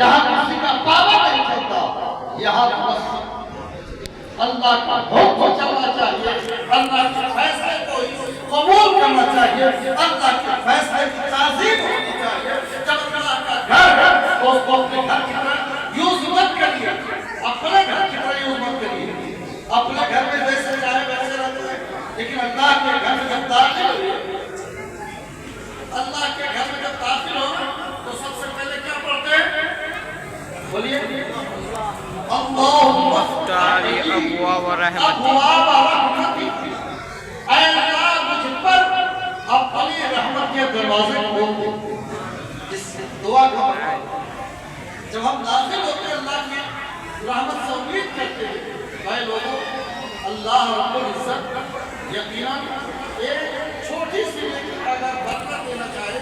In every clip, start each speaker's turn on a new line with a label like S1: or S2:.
S1: جہاں کسی کا پاوا نہیں چلتا، یہاں بس اللہ کا حکم چلنا چاہیے، اللہ کے فیصلے کو قبول کرنا چاہیے، اللہ کے فیصلے کی تعظیم ہونی چاہیے۔ جب اللہ کا گھر ہے تو اس کو اپنے گھر کی طرح یوز مت کریے، اپنے گھر کی طرح یوز مت کریے۔ اپنے گھر میں جیسے چاہے ویسے رہتے ہیں، لیکن اللہ کے گھر میں جب داخل ہوئے، اللہ کے گھر میں جب داخل ہو تو سب سے پہلے کیا پڑھتے ہیں؟ بولیے اللہم افتح لی ابواب رحمتی، اے اللہ مجھ پر اپنی رحمت کے دروازے کھول دے۔ اس دعا کا مطلب جب ہم داخل ہوتے ہیں اللہ کی رحمت سے امید کرتے ہیں، بھائی لوگوں اللہ رب العزت یقیناً ایک چھوٹی سی لیکن اگر برکت دینا چاہے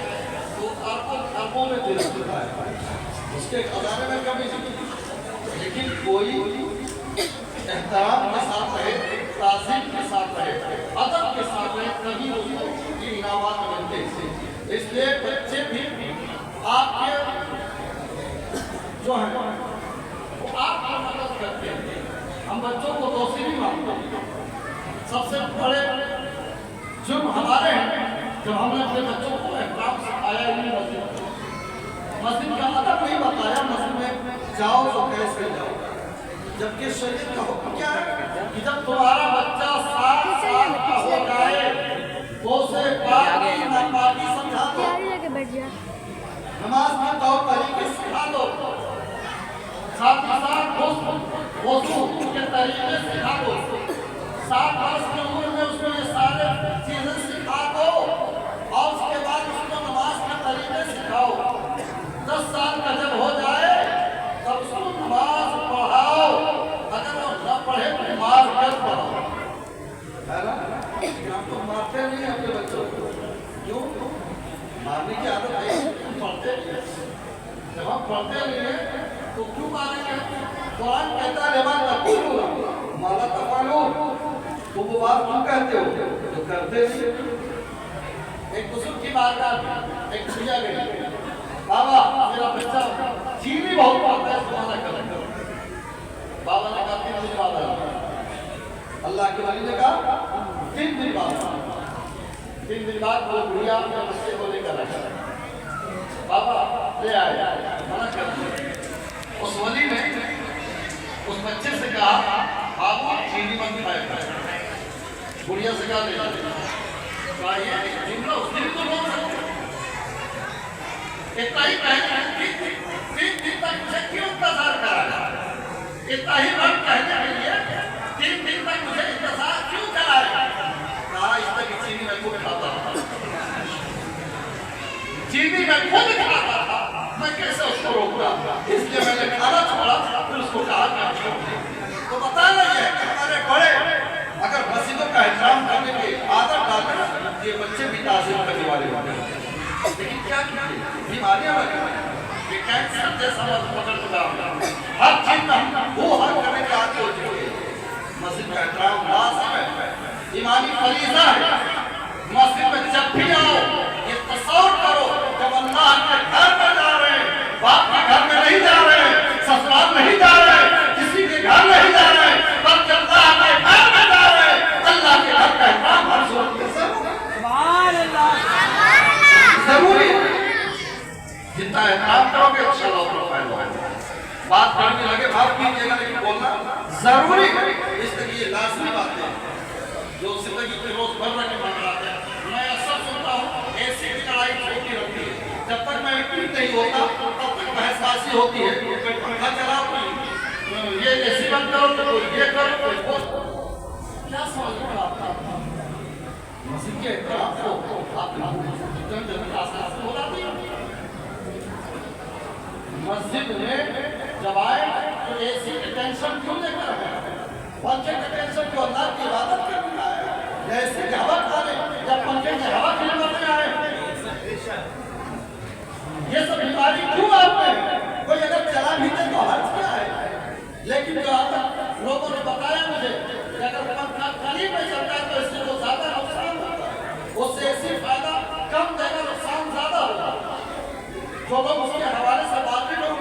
S1: تو اربوں میں دے سکتا ہے، اس کے خزانے میں کبھی نہیں، لیکن کوئی احترام کے ساتھ رہے، تعظیم کے ساتھ رہے، ادب کے ساتھ رہے، کبھی اس کو یہ انعامات ملتے ہیں۔ اس لیے بچے بھی آپ کے جو ہیں وہ آپ کو مدد کرتے ہیں۔ ہم بچوں کو دوستی نہیں مانتے، سب سے بڑے جرم ہمارے ہیں جب ہم نے اپنے بچوں کو احترام سکھایا ہی نہیں، مسجد کا ادب نہیں بتایا، مسجد میں جاؤ تو کیسے جاؤ، جبکہ شریعت کا حکم کیا ہے کہ جب تمہارا بچہ 7 سال کا ہو جائے تو اسے پاکی ناپاکی سمجھا دو، نماز کے طور طریقے سکھا دو، ساتھ ہی ساتھ وضو کے طریقے سکھا دو، 7 برس کی عمر میں اس کو یہ سارے چیزیں سکھا دو، اور اس کے بعد اس کو نماز کے طریقے سکھاؤ۔ 10 سال کا جب ہو جائے تب اس کو نماز پڑھاؤ، اگر وہ نہ پڑھے تو نماز کر پڑھاؤ۔ لیکن ہم تو مارتے نہیں ہیں اپنے بچوں کو، کیوں؟ مارنے کی عادت ہے، ہم پڑھتے نہیں ہیں۔ جب ہم پڑھتے نہیں ہیں تو کیوں ماریں گے؟ قرآن کہتا ہے لمن تقولون ما لا تفعلون، تو وہ بات کیوں کہتے ہو جو کرتے نہیں؟ ایک بزرگ کی بارگاہ میں ایک بھیا گئی، بابا میرا بچہ چینی بہت پاتا ہے، تمہارا کریں گا۔ بابا نے کہا 3 دن بعد آئے، اللہ کے ولی نے کہا 3 دن بعد۔ 3 دن بعد وہ بھیا اپنے بچے کو لے کر آیا، بابا لے آیا، منع کر دیا۔ اس ولی نے اس بچے سے کہا بابا چینی مت کھائے گا، بڑھیا سے کہا لے جائے، کہا یہ جملہ اس دن تو بول سکتے، اتنا ہی کہنے 3 دن تک مجھے کیوں انتظار کرایا، اتنا ہی بات کہنے کے لیے 3 دن تک مجھے انتظار کیوں کرایا؟ کہا اس تک چینی میں خود کھاتا تھا، چینی میں خود کھاتا تھا، میں کیسے اس کو روک رہا؟ اس لیے میں نے کھانا چھوڑا، پھر اس کو کہا کہ تو بتانا یہ ہے کہ ہمارے بڑے اگر مسجدوں کا احترام کرنے کی عادت ڈالیں، یہ بچے بھی تعظیم کرنے والے ہوتے ہیں۔ لیکن کیا کیجیے، بیماریاں لگی ہیں، یہ کینسر جیسا مرض پکڑ چکا ہے، ہر چیز میں وہ حل کرنے کی عادت ہو چکی ہے۔ مسجد کا احترام لازم ہے، ایمانی فریضہ ہے۔ مسجد میں جب بھی آؤ یہ تصور کرو جب اللہ کے گھر میں جا رہے ہیں، باپ کے گھر میں نہیں جا رہے ہیں، سسرال نہیں جا رہے ہیں، کسی کے گھر نہیں جا رہے ہیں، بلکہ اللہ کے گھر میں جا رہے ہیں۔ اللہ کے گھر کا احترام ہر صورت میں ضروری ہے، جتنا احترام کرو گے اچھا لوگ پروفائل ہوگا۔ بات کرنے لگے بات کیجیے گا، لیکن بولنا ضروری ہے، اس لیے یہ لازمی بات ہے جو زندگی کے روز مرہ کے معاملات ہیں۔ میں اکثر سنتا ہوں ایسی بھی لڑائی ہوتی رہتی ہے، جب تک میں ٹھیک نہیں ہوتا تب تک بحث بازی ہوتی ہے، کوئی پنکھا چلاؤ، یہ ایسی بند کرو تو کوئی یہ کرو، کوئی وہ کیا سمجھ رہا آپ مسجد کے احترام کو آپ جن آسان سے بولا دیا۔ مسجد میں جب آئے تو ایسی ٹینشن کیوں لے کر آئے؟ پنکھے کا ٹینشن کیوں؟ اللہ کی عبادت کرنے آئے، جیسے کہ ہوا کھانے جب پنکھے میں ہوا کھلوانے آئے، یہ سب بیماری کیوں آپ میں؟ کوئی اگر چلا بھی دے تو حرج کیا ہے؟ لیکن جو آتا لوگوں نے بتایا مجھے کہ اگر پنکھا قریب میں چلتا ہے تو اس سے تو زیادہ نقصان ہوتا ہے، اس سے ایسی فائدہ کم دے گا، نقصان زیادہ ہوگا۔ جو لوگ اس کے حوالے سے باقی لوگ